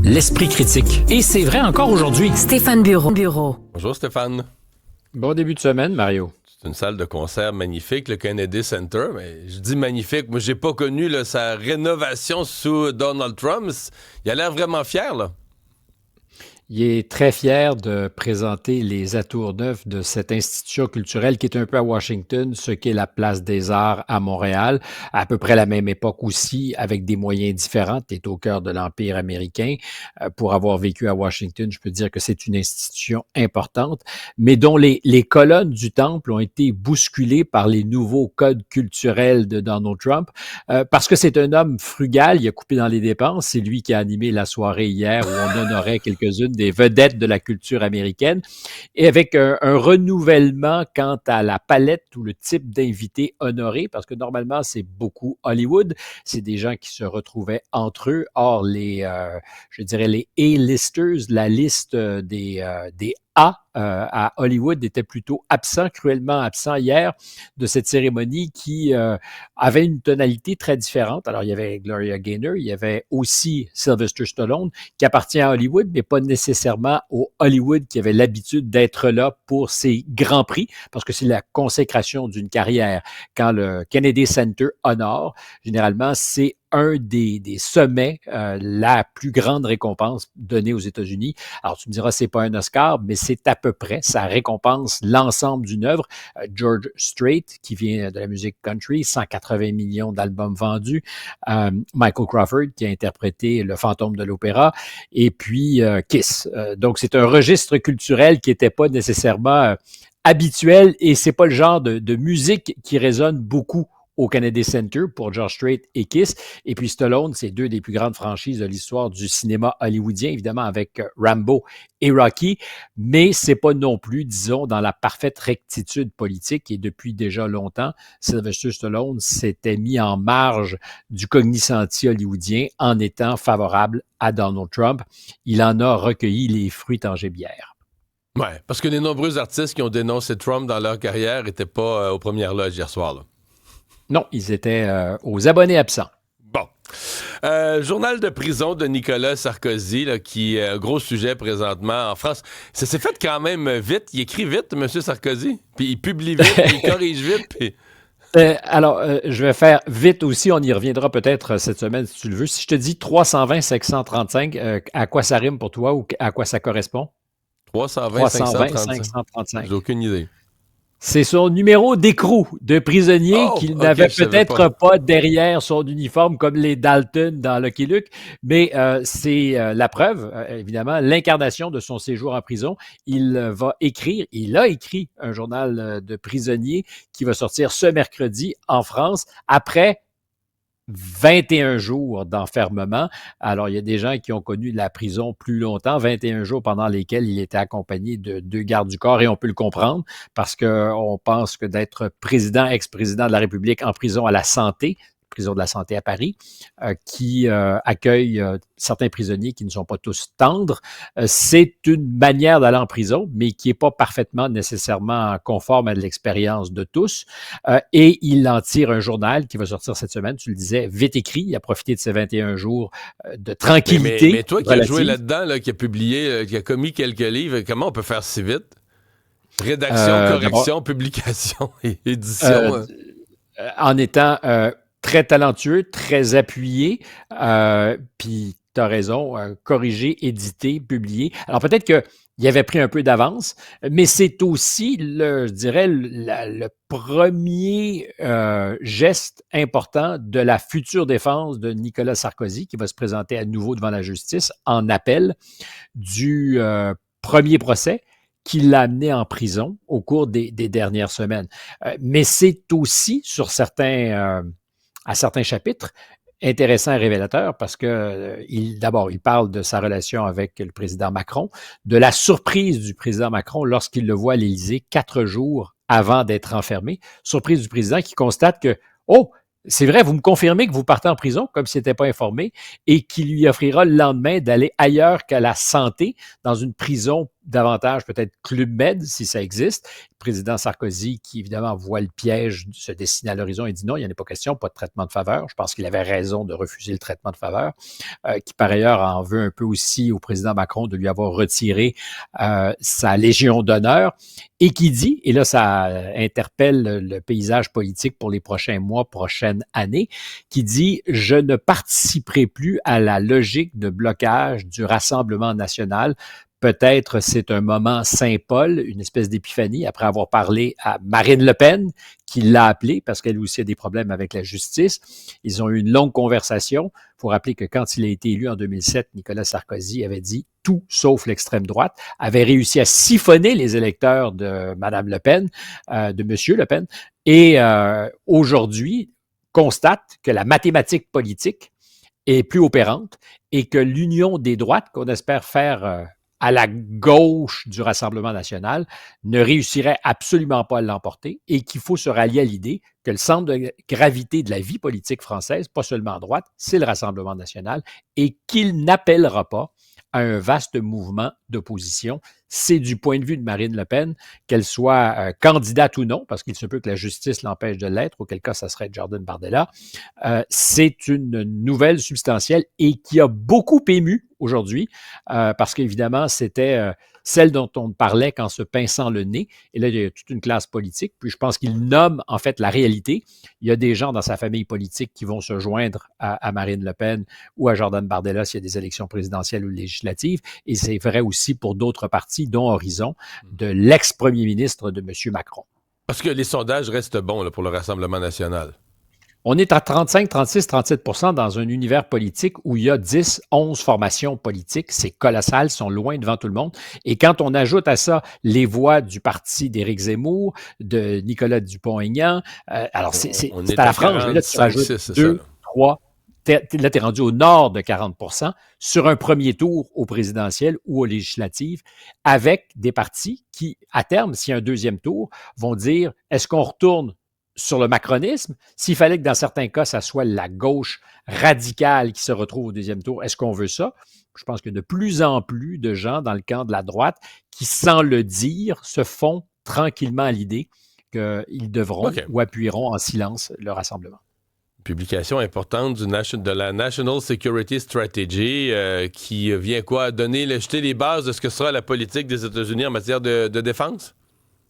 l'esprit critique. Et c'est vrai encore aujourd'hui. Stéphane Bureau. Bonjour Stéphane. Bon début de semaine, Mario. C'est une salle de concert magnifique, le Kennedy Center. Mais je dis magnifique. Moi, j'ai pas connu sa rénovation sous Donald Trump. Il a l'air vraiment fier, là. Il est très fier de présenter les atours neufs de cette institution culturelle qui est un peu à Washington, ce qu'est la Place des Arts à Montréal, à peu près la même époque aussi, avec des moyens différents. Tu es au cœur de l'Empire américain. Pour avoir vécu à Washington, je peux dire que c'est une institution importante, mais dont les colonnes du temple ont été bousculées par les nouveaux codes culturels de Donald Trump, parce que c'est un homme frugal, il a coupé dans les dépenses. C'est lui qui a animé la soirée hier où on honorait quelques-unes des vedettes de la culture américaine, et avec un renouvellement quant à la palette ou le type d'invités honorés, parce que normalement, c'est beaucoup Hollywood, c'est des gens qui se retrouvaient entre eux. Or, je dirais les A-listers, la liste des A à Hollywood était plutôt absent, cruellement absent hier de cette cérémonie qui avait une tonalité très différente. Alors, il y avait Gloria Gaynor, il y avait aussi Sylvester Stallone, qui appartient à Hollywood, mais pas nécessairement au Hollywood qui avait l'habitude d'être là pour ses grands prix, parce que c'est la consécration d'une carrière. Quand le Kennedy Center honore, généralement, c'est un des sommets, la plus grande récompense donnée aux États-Unis. Alors, tu me diras, c'est pas un Oscar, mais c'est à peu près. Ça récompense l'ensemble d'une œuvre. George Strait, qui vient de la musique country, 180 millions d'albums vendus. Michael Crawford, qui a interprété Le Fantôme de l'Opéra. Et puis, Kiss. Donc, c'est un registre culturel qui n'était pas nécessairement habituel, et c'est pas le genre de musique qui résonne beaucoup au Kennedy Center pour George Strait et Kiss. Et puis Stallone, c'est deux des plus grandes franchises de l'histoire du cinéma hollywoodien, évidemment avec Rambo et Rocky, mais c'est pas non plus, disons, dans la parfaite rectitude politique. Et depuis déjà longtemps, Sylvester Stallone s'était mis en marge du cognoscenti hollywoodien en étant favorable à Donald Trump. Il en a recueilli les fruits tangibles hier. Ouais, parce que les nombreux artistes qui ont dénoncé Trump dans leur carrière n'étaient pas aux premières loges hier soir, là. Non, ils étaient aux abonnés absents. Bon. Journal de prison de Nicolas Sarkozy, là, qui est un gros sujet présentement en France. Ça s'est fait quand même vite. Il écrit vite, M. Sarkozy. Puis il publie vite, puis il corrige vite. Puis... je vais faire vite aussi. On y reviendra peut-être cette semaine si tu le veux. Si je te dis 320-535, à quoi ça rime pour toi ou à quoi ça correspond? 320-535. J'ai aucune idée. C'est son numéro d'écrou de prisonnier qu'il n'avait peut-être pas derrière son uniforme comme les Dalton dans Lucky Luke, mais c'est la preuve, évidemment, l'incarnation de son séjour en prison. Il a écrit un journal de prisonnier qui va sortir ce mercredi en France après 21 jours d'enfermement. Alors, il y a des gens qui ont connu la prison plus longtemps, 21 jours pendant lesquels il était accompagné de 2 gardes du corps, et on peut le comprendre parce qu'on pense que d'être président, ex-président de la République en prison à la Santé, prison de la Santé à Paris, qui accueille certains prisonniers qui ne sont pas tous tendres. C'est une manière d'aller en prison, mais qui n'est pas parfaitement nécessairement conforme à l'expérience de tous. Et il en tire un journal qui va sortir cette semaine, tu le disais, vite écrit. Il a profité de ces 21 jours de tranquillité. Mais toi qui as joué là-dedans, là, qui a publié, qui a commis quelques livres, comment on peut faire si vite? Rédaction, correction, publication et édition. En étant... très talentueux, très appuyé, puis tu as raison, corrigé, édité, publié. Alors peut-être qu'il avait pris un peu d'avance, mais c'est aussi, je dirais, le premier geste important de la future défense de Nicolas Sarkozy, qui va se présenter à nouveau devant la justice en appel du premier procès qui l'a amené en prison au cours des dernières semaines. Mais c'est aussi, à certains chapitres, intéressant et révélateur parce que d'abord, il parle de sa relation avec le président Macron, de la surprise du président Macron lorsqu'il le voit à l'Élysée 4 jours avant d'être enfermé. Surprise du président qui constate que, oh, c'est vrai, vous me confirmez que vous partez en prison, comme s'il n'était pas informé, et qui lui offrira le lendemain d'aller ailleurs qu'à la Santé, dans une prison davantage peut-être Club Med, si ça existe. Le président Sarkozy, qui évidemment voit le piège se dessiner à l'horizon, il dit non, il n'y en a pas question, pas de traitement de faveur. Je pense qu'il avait raison de refuser le traitement de faveur, qui par ailleurs en veut un peu aussi au président Macron de lui avoir retiré sa Légion d'honneur, et qui dit, et là ça interpelle le paysage politique pour les prochains mois, prochaines années, qui dit « Je ne participerai plus à la logique de blocage du Rassemblement national ». Peut-être c'est un moment Saint-Paul, une espèce d'épiphanie, après avoir parlé à Marine Le Pen, qui l'a appelé parce qu'elle aussi a des problèmes avec la justice. Ils ont eu une longue conversation. Il faut rappeler que quand il a été élu en 2007, Nicolas Sarkozy avait dit tout sauf l'extrême droite, avait réussi à siphonner les électeurs de Mme Le Pen, de M. Le Pen, et aujourd'hui constate que la mathématique politique est plus opérante et que l'union des droites qu'on espère faire à la gauche du Rassemblement national ne réussirait absolument pas à l'emporter et qu'il faut se rallier à l'idée que le centre de gravité de la vie politique française, pas seulement à droite, c'est le Rassemblement national et qu'il n'appellera pas à un vaste mouvement d'opposition. C'est du point de vue de Marine Le Pen, qu'elle soit candidate ou non, parce qu'il se peut que la justice l'empêche de l'être, auquel cas ça serait Jordan Bardella. C'est une nouvelle substantielle et qui a beaucoup ému aujourd'hui, parce qu'évidemment, c'était celle dont on parlait qu'en se pinçant le nez. Et là, il y a toute une classe politique. Puis je pense qu'il nomme en fait la réalité. Il y a des gens dans sa famille politique qui vont se joindre à Marine Le Pen ou à Jordan Bardella s'il y a des élections présidentielles ou législatives. Et c'est vrai aussi pour d'autres partis, dont Horizon, de l'ex-premier ministre de M. Macron. Parce que les sondages restent bons là, pour le Rassemblement national. On est à 35, 36, 37% dans un univers politique où il y a 10, 11 formations politiques. C'est colossal, ils sont loin devant tout le monde. Et quand on ajoute à ça les voix du parti d'Éric Zemmour, de Nicolas Dupont-Aignan, alors c'est à la frange. Là, tu rajoutes 2, 3, là, tu es rendu au nord de 40% sur un premier tour au présidentiel ou aux législatives, avec des partis qui, à terme, s'il y a un deuxième tour, vont dire, est-ce qu'on retourne sur le macronisme, s'il fallait que dans certains cas, ça soit la gauche radicale qui se retrouve au deuxième tour, est-ce qu'on veut ça? Je pense que de plus en plus de gens dans le camp de la droite qui, sans le dire, se font tranquillement à l'idée qu'ils devront ou appuieront en silence le rassemblement. Publication importante de la National Security Strategy qui vient jeter les bases de ce que sera la politique des États-Unis en matière de défense?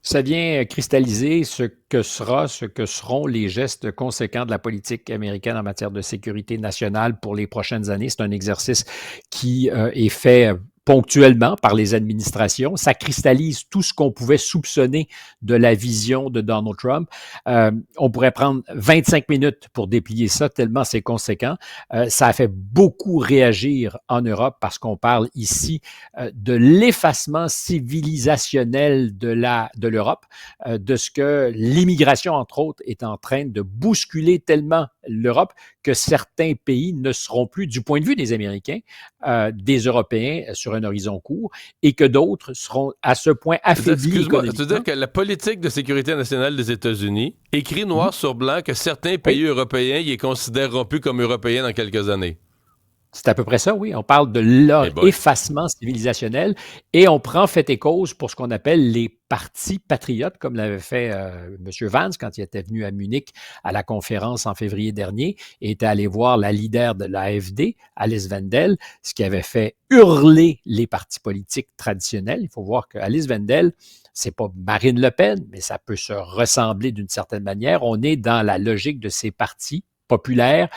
Ça vient cristalliser ce que seront les gestes conséquents de la politique américaine en matière de sécurité nationale pour les prochaines années. C'est un exercice qui est fait ponctuellement par les administrations. Ça cristallise tout ce qu'on pouvait soupçonner de la vision de Donald Trump. On pourrait prendre 25 minutes pour déplier ça, tellement c'est conséquent. Ça a fait beaucoup réagir en Europe parce qu'on parle ici de l'effacement civilisationnel de l'Europe, de ce que l'immigration, entre autres, est en train de bousculer tellement l'Europe que certains pays ne seront plus, du point de vue des Américains, des Européens sur un horizon court, et que d'autres seront à ce point affaiblis économiquement. C'est-à-dire que la politique de sécurité nationale des États-Unis écrit noir sur blanc que certains pays européens y considéreront plus comme européens dans quelques années. C'est à peu près ça, oui. On parle de leur effacement civilisationnel et on prend fait et cause pour ce qu'on appelle les partis patriotes, comme l'avait fait M. Vance quand il était venu à Munich à la conférence en février dernier et était allé voir la leader de l'AfD, Alice Wendel, ce qui avait fait hurler les partis politiques traditionnels. Il faut voir que Alice Wendel, c'est pas Marine Le Pen, mais ça peut se ressembler d'une certaine manière. On est dans la logique de ces partis populaires,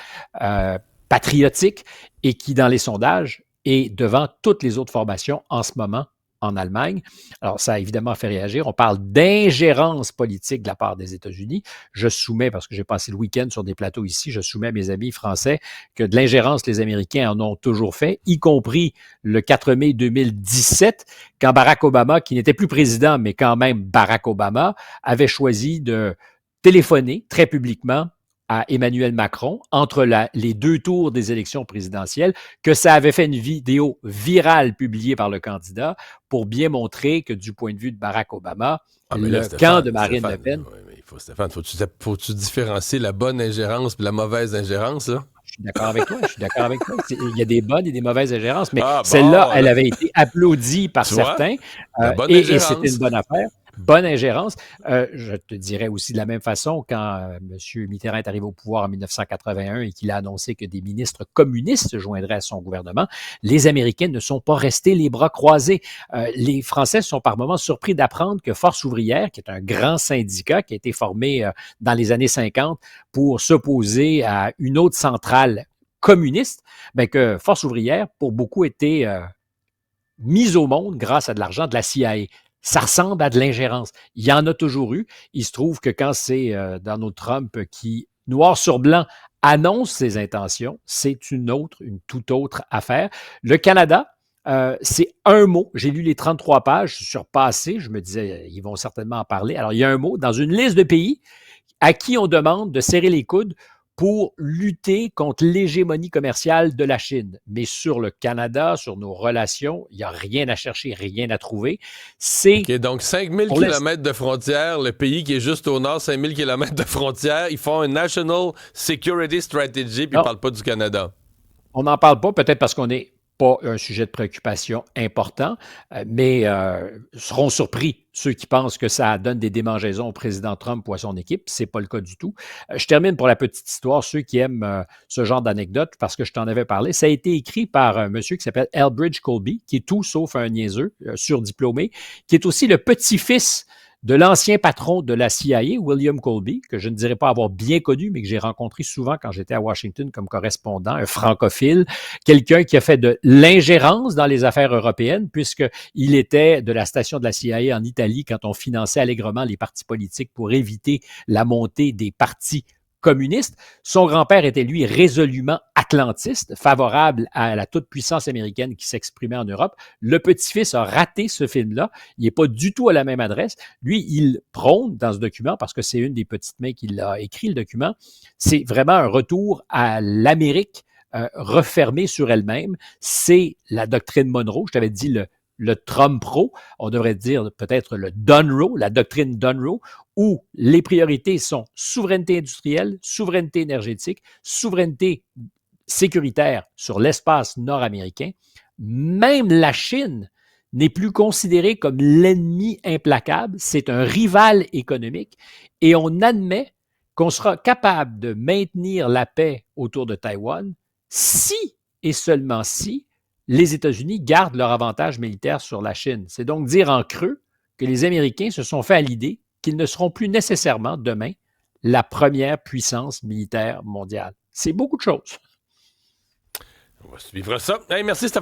patriotique et qui, dans les sondages, est devant toutes les autres formations en ce moment en Allemagne. Alors, ça a évidemment fait réagir. On parle d'ingérence politique de la part des États-Unis. Je soumets, parce que j'ai passé le week-end sur des plateaux ici, je soumets à mes amis français que de l'ingérence, les Américains en ont toujours fait, y compris le 4 mai 2017, quand Barack Obama, qui n'était plus président, mais quand même Barack Obama, avait choisi de téléphoner très publiquement à Emmanuel Macron entre les deux tours des élections présidentielles, que ça avait fait une vidéo virale publiée par le candidat pour bien montrer que du point de vue de Barack Obama, camp de Marine Le Pen... Stéphane, faut-tu différencier la bonne ingérence et la mauvaise ingérence, là? suis d'accord avec toi. Il y a des bonnes et des mauvaises ingérences, mais Ah celle-là, bon, elle avait été applaudie par tu vois? certains La bonne et c'était ingérence. une bonne affaire. Bonne ingérence. Je te dirais aussi de la même façon, quand M. Mitterrand est arrivé au pouvoir en 1981 et qu'il a annoncé que des ministres communistes se joindraient à son gouvernement, les Américains ne sont pas restés les bras croisés. Les Français sont par moments surpris d'apprendre que Force ouvrière, qui est un grand syndicat qui a été formé dans les années 50 pour s'opposer à une autre centrale communiste, ben que Force ouvrière, pour beaucoup, était mise au monde grâce à de l'argent de la CIA. Ça ressemble à de l'ingérence. Il y en a toujours eu. Il se trouve que quand c'est Donald Trump qui, noir sur blanc, annonce ses intentions, c'est une toute autre affaire. Le Canada, c'est un mot. J'ai lu les 33 pages, je suis surpassé. Je me disais, ils vont certainement en parler. Alors, il y a un mot dans une liste de pays à qui on demande de serrer les coudes pour lutter contre l'hégémonie commerciale de la Chine. Mais sur le Canada, sur nos relations, il n'y a rien à chercher, rien à trouver. C'est OK, donc 5000 pour l'instant, km de frontières, le pays qui est juste au nord, 5000 km de frontières, ils font un National Security Strategy, puis ils non, parlent pas du Canada. on n'en parle pas, peut-être parce qu'on n'est pas un sujet de préoccupation important, mais seront surpris ceux qui pensent que ça donne des démangeaisons au président Trump ou à son équipe. C'est pas le cas du tout. Je termine pour la petite histoire, ceux qui aiment ce genre d'anecdote, parce que je t'en avais parlé. Ça a été écrit par un monsieur qui s'appelle Elbridge Colby, qui est tout sauf un niaiseux, surdiplômé, qui est aussi le petit-fils de l'ancien patron de la CIA, William Colby, que je ne dirais pas avoir bien connu, mais que j'ai rencontré souvent quand j'étais à Washington comme correspondant, un francophile, quelqu'un qui a fait de l'ingérence dans les affaires européennes, puisqu'il était de la station de la CIA en Italie quand on finançait allègrement les partis politiques pour éviter la montée des partis communiste. Son grand-père était, lui, résolument atlantiste, favorable à la toute-puissance américaine qui s'exprimait en Europe. Le petit-fils a raté ce film-là. Il n'est pas du tout à la même adresse. Lui, il prône dans ce document, parce que c'est une des petites mains qui l'a écrit, le document, c'est vraiment un retour à l'Amérique refermée sur elle-même. C'est la doctrine Monroe. Je t'avais dit le Trump Pro, on devrait dire peut-être le Dunroe, la doctrine Dunroe, où les priorités sont souveraineté industrielle, souveraineté énergétique, souveraineté sécuritaire sur l'espace nord-américain. Même la Chine n'est plus considérée comme l'ennemi implacable, c'est un rival économique et on admet qu'on sera capable de maintenir la paix autour de Taïwan si et seulement si les États-Unis gardent leur avantage militaire sur la Chine. C'est donc dire en creux que les Américains se sont fait à l'idée qu'ils ne seront plus nécessairement demain la première puissance militaire mondiale. C'est beaucoup de choses. On va suivre ça. Hey, merci, Stéphane.